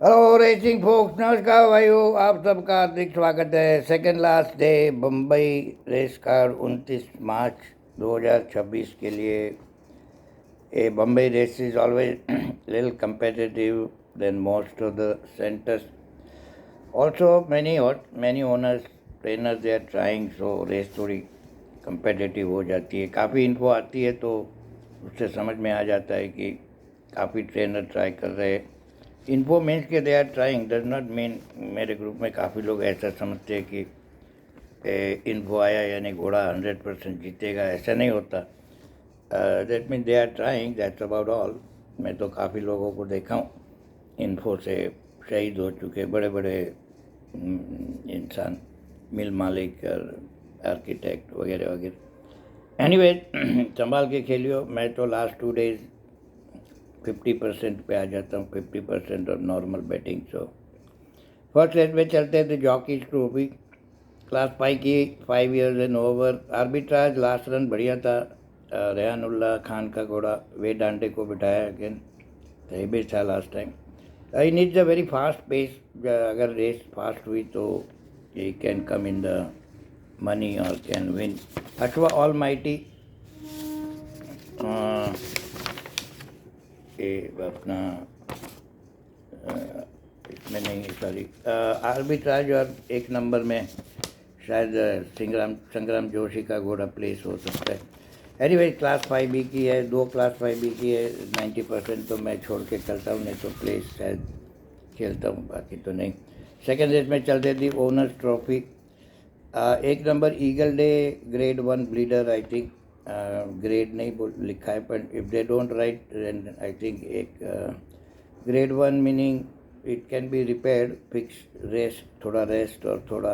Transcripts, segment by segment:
Hello racing focus, नमस्कार भाइयों। आप सबका हार्दिक स्वागत है। Second last day Bombay race card 29 March 2026 के लिए। A Bombay race is always little competitive than most of the centers. Also, many owners, trainers they are trying, so race थोड़ी competitive हो जाती है। काफ़ी इन्फो आती है तो उससे समझ में आ जाता है कि काफ़ी ट्रेनर ट्राई कर रहे हैं। इन्फो मीन्स के they are trying does not mean मेरे ग्रुप में काफ़ी लोग ऐसा समझते हैं कि इन्फो आया यानी घोड़ा 100% जीतेगा, ऐसा नहीं होता। That mean they are trying, that's about all. मैं तो काफ़ी लोगों को देखा हूँ इन्फो से शहीद हो चुके बड़े बड़े इंसान, मिल मालिक और आर्किटेक्ट वगैरह वगैरह। एनीवे संभाल के खेलियो। मैं तो लास्ट 2 डेज 50% पे आ जाता हूँ, 50% और normal betting. So first race में चलते थे जॉकीज ट्रॉफी क्लास 5 की, 5 years and over. Arbitrage last run बढ़िया था। रेहानुल्लाह खान का घोड़ा वे डांडे को बिठाया अगेन, सही भी था last time. I needs a very fast pace. अगर रेस फास्ट हुई तो ही can come in the money और can win. Ashwa all mighty अपना इसमें नहीं, सॉरी, आर्बिट्राज और एक नंबर में शायद संग्राम जोशी का घोड़ा प्लेस हो सकता है। एनीवे क्लास 5B की है, 2 क्लास 5B की है। 90% तो मैं छोड़ के चलता हूँ, नहीं तो प्लेस शायद खेलता हूँ, बाकी तो नहीं। सेकेंड रेस में चलते थी ओनर्स ट्रॉफी। एक number eagle day grade 1 bleeder, I think grade नहीं लिखा है, पर if they don't write then I think एक grade 1 meaning it can be repaired, fix rest, थोड़ा रेस्ट और थोड़ा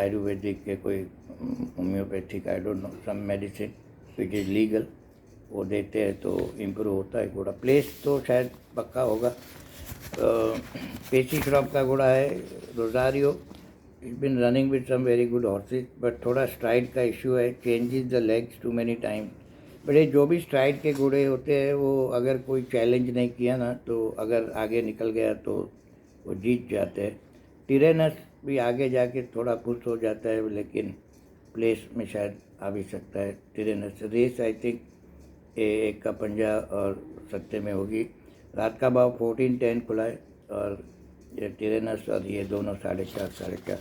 आयुर्वेदिक के कोई homeopathic, I don't know, some medicine which is legal, वो देते हैं तो इम्प्रूव होता है घोड़ा। प्लेस तो शायद पक्का होगा। पेसी श्रॉफ का घोड़ा है Rosario. It's been running with some very good horses, but थोड़ा स्ट्राइड का इश्यू है, changes the legs too many time. But ये जो भी स्ट्राइड के घोड़े होते हैं वो अगर कोई चैलेंज नहीं किया ना, तो अगर आगे निकल गया तो वो जीत जाते हैं। टिरेनस भी आगे जाके थोड़ा खुश हो जाता है, लेकिन प्लेस में शायद आ भी सकता है टिरेनस। रेस आई थिंक एक का पंजा और सत्ते में होगी। रात का भाव 14-10 खुला है और ये टिरेनस और ये दोनों 4.5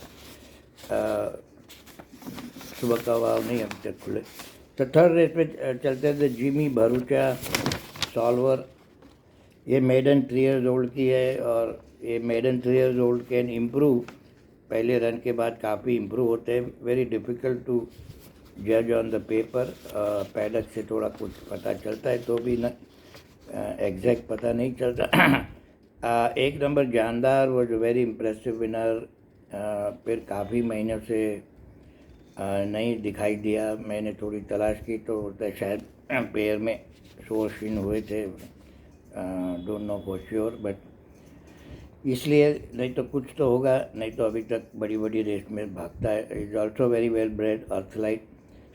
सुबह का भाव नहीं अभी तक खुले। तो थर्ड रेस पे चलते थे जिमी भरूचा सॉल्वर। ये मेडन 3 years ओल्ड की है और ये maiden 3 years old can improve. पहले रन के बाद काफ़ी इम्प्रूव होते हैं। वेरी डिफ़िकल्ट टू जज ऑन द पेपर। पैडक से थोड़ा कुछ पता चलता है तो भी ना एग्जैक्ट पता नहीं चलता। एक नंबर जानदार वो जो वेरी इम्प्रेसिव विनर, फिर काफ़ी महीनों से नहीं दिखाई दिया। मैंने थोड़ी तलाश की तो शायद पैर में शोर हुए थे, don't know for sure, but इसलिए नहीं तो कुछ तो होगा, नहीं तो अभी तक बड़ी बड़ी रेस में भागता है। Is also very well bred Earthlight.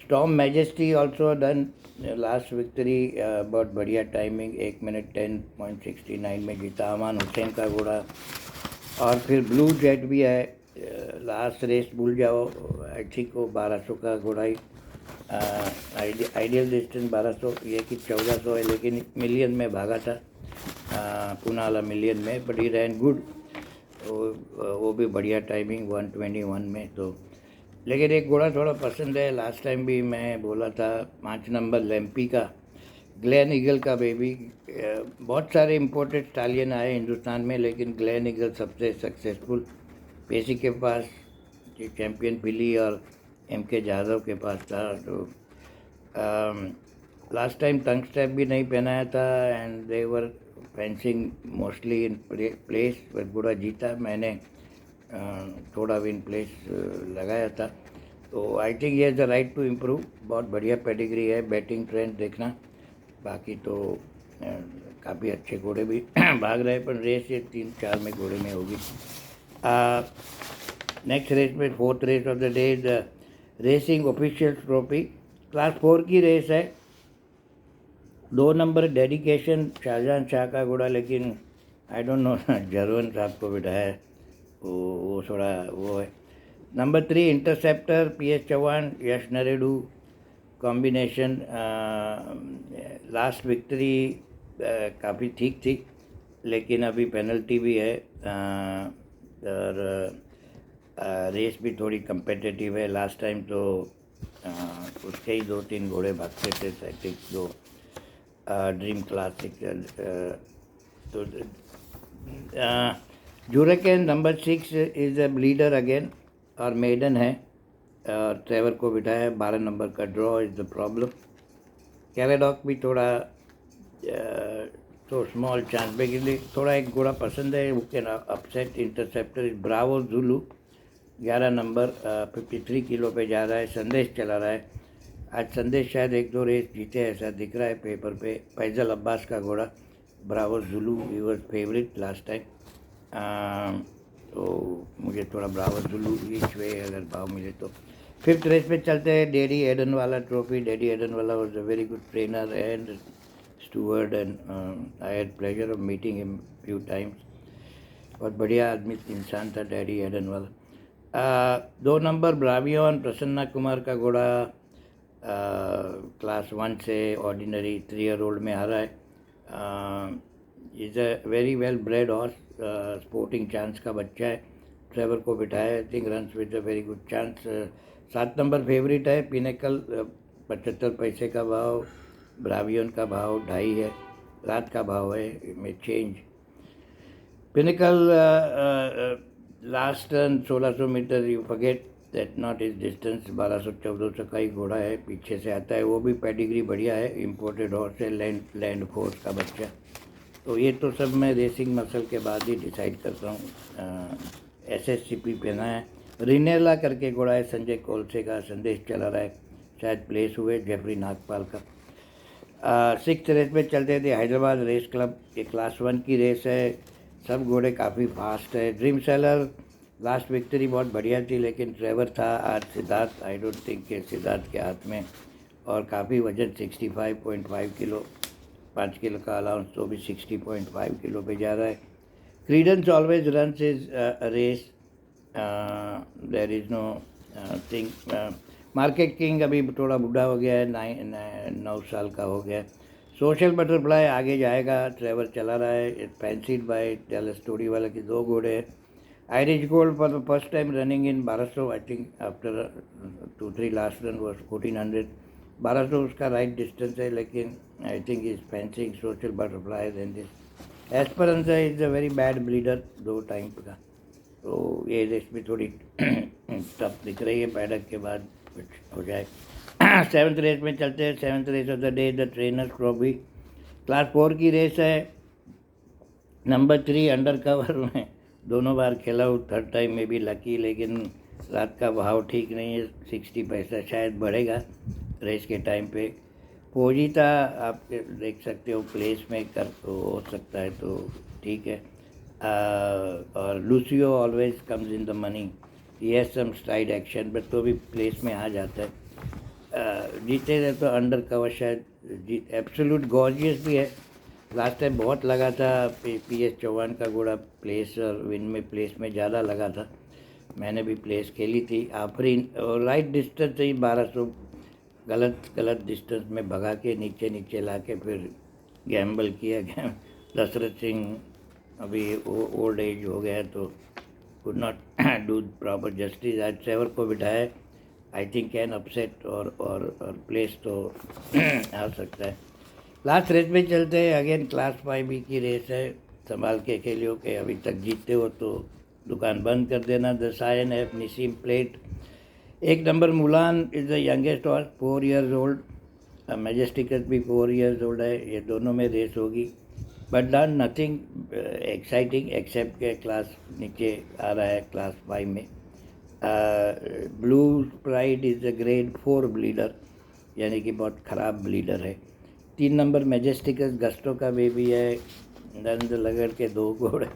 Storm majesty also done last victory, बहुत बढ़िया टाइमिंग, 1 minute 10.69 में जीता। अमान हुसैन का घोड़ा। और फिर ब्लू जेट भी है, लास्ट रेस भूल जाओ, आई थिंक वो 1200 का घोड़ा ही, आइडियल डिस्टेंस 1200, ये कि 1400 है, लेकिन मिलियन में भागा था, पुनाला मिलियन में, बट ही रैन गुड। वो भी बढ़िया टाइमिंग 121 में। तो लेकिन एक घोड़ा थोड़ा पसंद है, लास्ट टाइम भी मैं बोला था, 5 नंबर लैम्पी का, ग्लैन ईगल का बेबी। बहुत सारे इम्पोर्टेड स्टालियन आए हिंदुस्तान में, लेकिन ग्लैन ईगल सबसे सक्सेसफुल। पेसी के पास चैम्पियन पिली और MK यादव के पास था। तो लास्ट टाइम टंग स्टेप भी नहीं पहनाया था and they were fencing mostly in place, पर घोड़ा जीता। मैंने थोड़ा विन प्लेस लगाया था। तो आई थिंक ये द राइट टू इम्प्रूव। बहुत बढ़िया पेडिग्री है, बैटिंग ट्रेंड देखना। बाकी तो काफ़ी अच्छे घोड़े भी भाग रहे हैं, पर रेस ये 3-4 में घोड़े में होगी। नेक्स्ट रेस में fourth race of the day the racing official trophy, class 4 की रेस है। 2 नंबर डेडिकेशन शाहजहां शाह का घोड़ा, लेकिन आई डोंट नो जरवन साहब को बिठाया है, वो थोड़ा वो है। नंबर 3 इंटरसेप्टर PS चौहान यश नरेडू कॉम्बिनेशन। लास्ट विक्ट्री काफ़ी ठीक थी, लेकिन अभी पेनल्टी भी है और रेस भी थोड़ी कम्पिटिटिव है। लास्ट टाइम तो उसके ही 2-3 घोड़े भागते थे टैक्टिक जो ड्रीम क्लासिक। तो जूरेकेन number 6 is a leader again और मेडन है, ट्रेवर को बिठाया। 12 नंबर का ड्रॉ इज़ द प्रॉब्लम। कैलेडॉक भी थोड़ा तो स्मॉल चांस बेसिकली थोड़ा एक घोड़ा पसंद है, वो can upset. Interceptor is bravo Zulu 11 number 53 kilo पे जा रहा है। संदेश चला रहा है। आज संदेश शायद 1-2 रेस जीते ऐसा दिख रहा है पेपर पे। फैजल अब्बास का घोड़ा ब्रावो जुलू ही वॉज फेवरेट लास्ट टाइम, तो मुझे थोड़ा ब्रावो जुलू ईच वे अगर भाव मिले तो। 5th रेस पे चलते हैं, डैडी एडन वाला ट्रॉफी। डैडी एडन वाला was a very good trainer and steward and I had pleasure of meeting him few times. बहुत बढ़िया आदमी इंसान था डैडी एडन वाला। 2 नंबर ब्रावियन प्रसन्ना कुमार का घोड़ा क्लास 1 से ऑर्डिनरी 3 ईयर ओल्ड में आ रहा है। Is a very well bread horse, sporting chance का बच्चा है। ट्रेवर को बिठाया, I think runs with a very good chance. 7 number favourite है पिनेकल, 75 पैसे का भाव। ब्रावियन का भाव 2.5 है, रात का भाव है में change. Pinnacle last run 1600 metre, you forget that not is distance. 1200-1400 का ही घोड़ा है, पीछे से आता है, वो भी पेडिग्री बढ़िया है। इम्पोर्टेड हॉर्स है, लैंड फोर्स का बच्चा। तो ये तो सब मैं रेसिंग मसल के बाद ही डिसाइड करता हूँ। SSCP पहना है। रिनेला करके घोड़ा है संजय कोलसे का। संदेश चला रहा है, शायद प्लेस हुए जेफरी नागपाल का। 6th रेस में चलते थे हैदराबाद रेस क्लब। ये क्लास 1 की रेस है, सब घोड़े काफ़ी फास्ट है। ड्रीम सेलर लास्ट विक्ट्री बहुत बढ़िया थी, लेकिन ट्रेवर था आज सिद्धार्थ। आई डोंट थिंक के सिद्धार्थ के हाथ में, और काफ़ी वजन 65.5 किलो, 5 किलो का अलाउंस, तो भी 60.5 किलो पे जा रहा है। Credence always runs is race, there is no thing. Market king अभी थोड़ा बूढ़ा हो गया है, 9 साल का हो गया। सोशल बटरफ्लाई आगे जाएगा, ट्रेवर चला रहा है। फैंसीड बाय टेल स्टोरी वाला के 2 घोड़े हैं। Irish gold for the first time running in 1200, I think after 2-3 last run was 1400। 1200 उसका राइट डिस्टेंस है, लेकिन I think is fancying social butterfly then this. Esperanza is a very bad bleeder 2 time का, तो ये race भी थोड़ी tough दिख रही है। पैडक के बाद कुछ हो जाए। 7th रेस में चलते हैं। 7th race of the day the trainers trophy, class 4 की रेस है। नंबर 3 अंडर कवर में दोनों बार खेला हूँ, 3rd टाइम में भी लकी, लेकिन रात का भाव ठीक नहीं है। 60 पैसा शायद बढ़ेगा रेस के टाइम पे। पोजीता आप देख सकते हो प्लेस में कर, तो हो सकता है, तो ठीक है। और Lucio always comes in the money, ये सम स्ट्राइड एक्शन, बट तो भी प्लेस में आ जाता है। जीते रहे तो अंडर कवर शायद जीत। एब्सोल्यूट गॉर्जियस भी है, लास्ट टाइम बहुत लगा था। PS चौहान का घोड़ा प्लेस और विन में प्लेस में ज़्यादा लगा था, मैंने भी प्लेस खेली थी। आफरीन राइट डिस्टेंस थी 1200, गलत डिस्टेंस में भगा के नीचे ला के फिर गैम्बल किया गया। दशरथ सिंह अभी ओल्ड एज हो गया है, तो could not do proper justice. आज ट्रेवर को बिठाया, आई थिंक कैन अपसेट और प्लेस तो आ सकता है। लास्ट रेस में चलते हैं अगेन, क्लास 5 की रेस है। संभाल के खेलियो के अभी तक जीतते हो तो दुकान बंद कर देना। द सायन एफ निसीम plate, 1 number Mulan is the youngest horse, 4 years old. Majesticus भी 4 years ओल्ड है। ये दोनों में रेस होगी, but done nothing exciting except के क्लास नीचे आ रहा है क्लास 5 में। Blue pride is a grade 4 bleeder, यानी कि बहुत ख़राब ब्लीडर है। 3 नंबर मैजेस्टिकस गस्टो का बेबी है। नरेंद्र लगड़ के 2 घोड़े,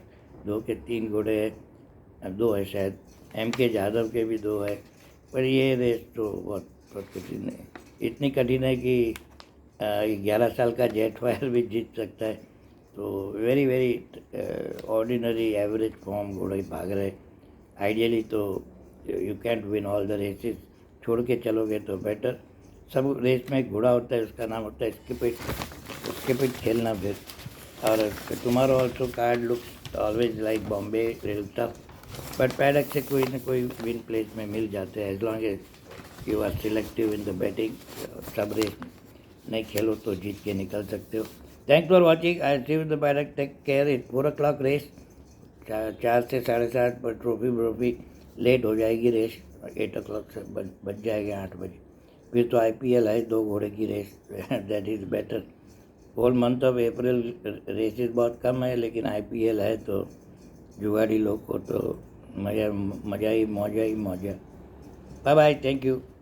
2 के 3 घोड़े हैं, 2 है शायद। MK यादव के भी 2 है। पर ये रेस तो बहुत कठिन है, इतनी कठिन है कि 11 साल का जेट फायर भी जीत सकता है। तो वेरी ऑर्डिनरी एवरेज फॉर्म घोड़े भाग रहे। आइडियली तो you can't win all the races, छोड़ के चलोगे तो बेटर। सब रेस में एक घोड़ा होता है, उसका नाम होता है स्किप इट खेलना फिर। और tomorrow also card looks always like Bombay little tough, but paddock से कोई ना कोई विन प्लेस में मिल जाते हैं as long as you are selective in the betting. सब रेस नहीं खेलो तो जीत के निकल सकते हो। Thanks for watching, I see you the paddock, take care. It 4 o'clock race, 4 से 7:30 पर ट्रॉफी लेट हो जाएगी रेस, 8 o'clock से बच जाएंगे 8 बजे। फिर तो IPL है, 2 घोड़े की race that is better. Whole month of April races बहुत कम है, लेकिन IPL है तो जुगाड़ी लोग को तो मज़ा ही मौजा। Bye bye, thank you.